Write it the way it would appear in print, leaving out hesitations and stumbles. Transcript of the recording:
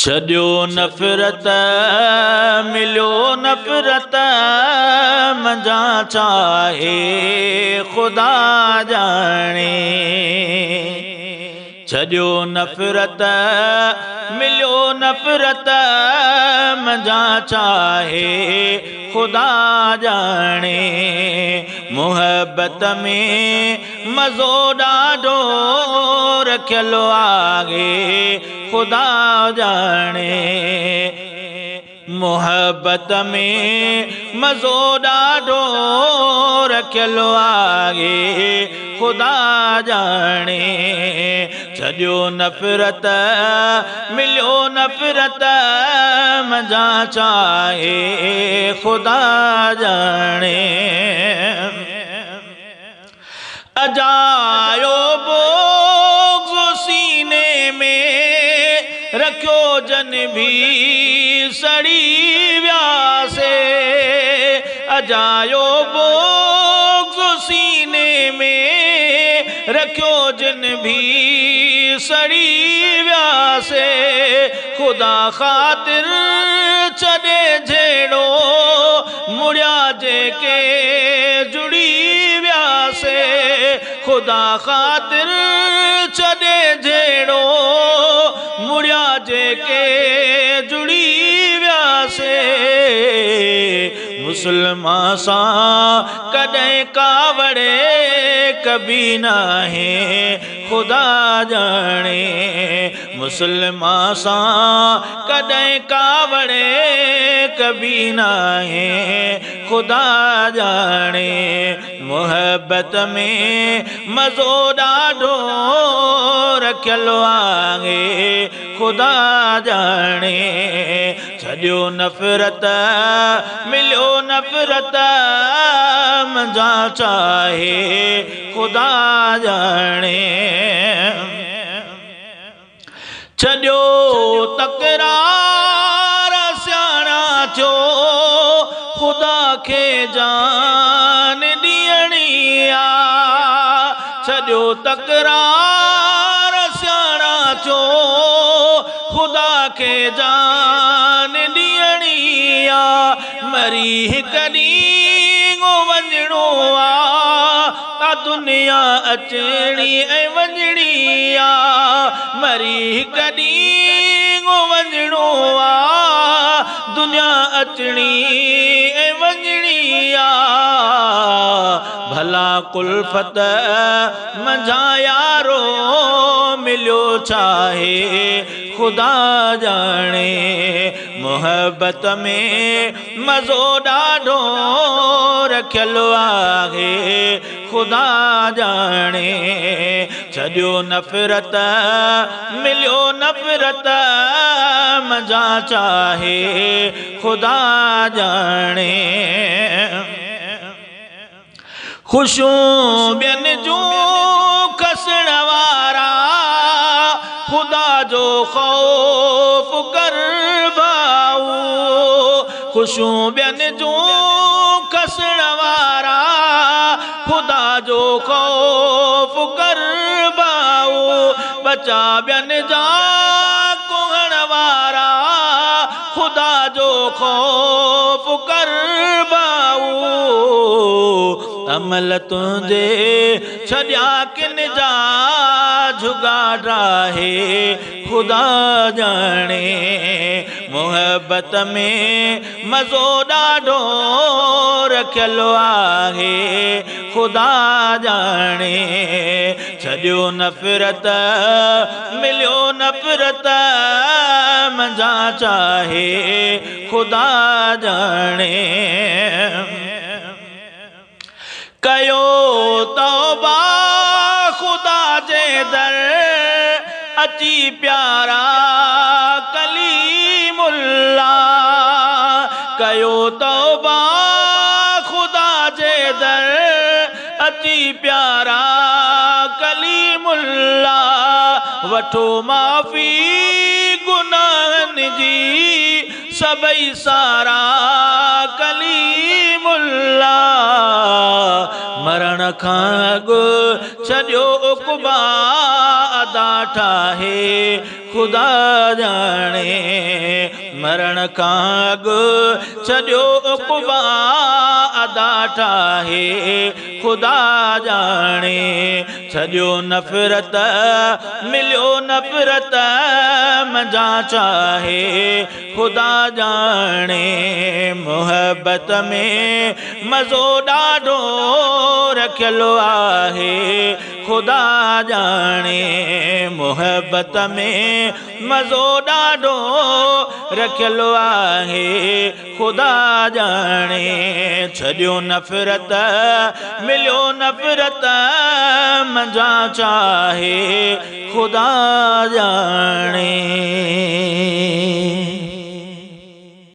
छॾियो नफ़रत मिलियो नफ़रत मंझा चाहे ख़ुदा जाने। छॾियो नफ़रत मिलियो नफ़रत मंझा चाहे ख़ुदा जाने। मुहब्बत में मज़ो ॾाढो रखियलु आहे ख़ुदा जाने। मुहब्बत में मज़ो ॾाढो रखियलु आहे ख़ुदा जाने। छॾियो नफ़रत मिलियो नफ़रत मंझा चाहे ख़ुदा जाने। अजायो बोझ सीने में रखियो जन भी सड़ी व्यासे। अजायो बोझ सीने में रखियो जन भी सड़ी व्यासे। ख़ुदा ख़ातिर छॾे झेड़ो मुड़िया जेके जुड़ी व्यासे। ख़ुदा ख़ातिर छॾे झेड़ो मुड़िया जेके जुड़ी व्यासे। मुसलमान सां कॾहिं कावड़े कभी नाहे ख़ुदा जाने। मुसलमान सां कॾहिं कावड़े कभी नाहे ख़ुदा जाने। मुहब्बत में मज़ो ॾाढो रखियलु आहे ख़ुदा जाने। छॾियो नफ़रत मिलियो नफ़रत मंझा चाहे ख़ुदा जाने। छॾियो तकरार सियाणा थियो ख़ुदा खे जान ॾियणी आ। छॾियो तकरार सियाणा थियो ख़ुदा खे जान ॾियणी आ। मरी हिकु ॾींहुं वञिणो आ दुनिया अचणी ऐं वञणी आ। मरी हिकु ॾींहुं वञिणो आ दुनिया अचणी ऐं वञणी आ। भला कुल्फत मंझा यारो मिलियो छाहे ख़ुदा जाने। मुहब्बत में मज़ो ॾाढो रखियलु आहे ख़ुदा जाने। छॾियो नफ़रत मिलियो नफ़रत मंझा चाहे ख़ुदा जाने। ख़ुशियूं ॿियनि जूं कसण वारा ख़ुदा जो ख़ौफ़ कर भाऊ। ख़ुशियूं ॿियनि जूं कसण वारा ख़ुदा जो ख़ौफ़ कर भाऊ। बचा ॿियनि जा कुहण वारा ख़ुदा जो ख़ौफ़ कर भाऊ। अमल तुंहिंजे छॾिया किन जा जुगाड़ आहे ख़ुदा जाने। मुहब्बत में मज़ो ॾाढो रखियलु आहे ख़ुदा जाने। छॾियो नफ़रत मिलियो नफ़रत मंझा चाहे ख़ुदा जाने। कयो तौबा ख़ुदा जे दर अची प्यारा कलीमुल्ला। कयो तौबा ख़ुदा जे दर अची प्यारा कलीमुल्ला। वठो माफ़ी गुनाहनि जी सबई सारा कलीमुल्ला। मरण खां अॻु छॾियो उक़बा अदा ठाहे खुदा जाने मरण खां अॻु छॾियो उक़बा अदा ठाहे खुदा जाने छॾियो नफ़रत मिलियो नफ़रत मंझा चाहे खुदा जाने मोहब्बत में मज़ो ॾाढो रखियलु आहे खुदा जाने मोहब्बत में मज़ो ॾाढो रखियलु आहे खुदा जाने छॾियो नफ़रत मिलियो नफ़रत मंझा चाहे खुदा जाने।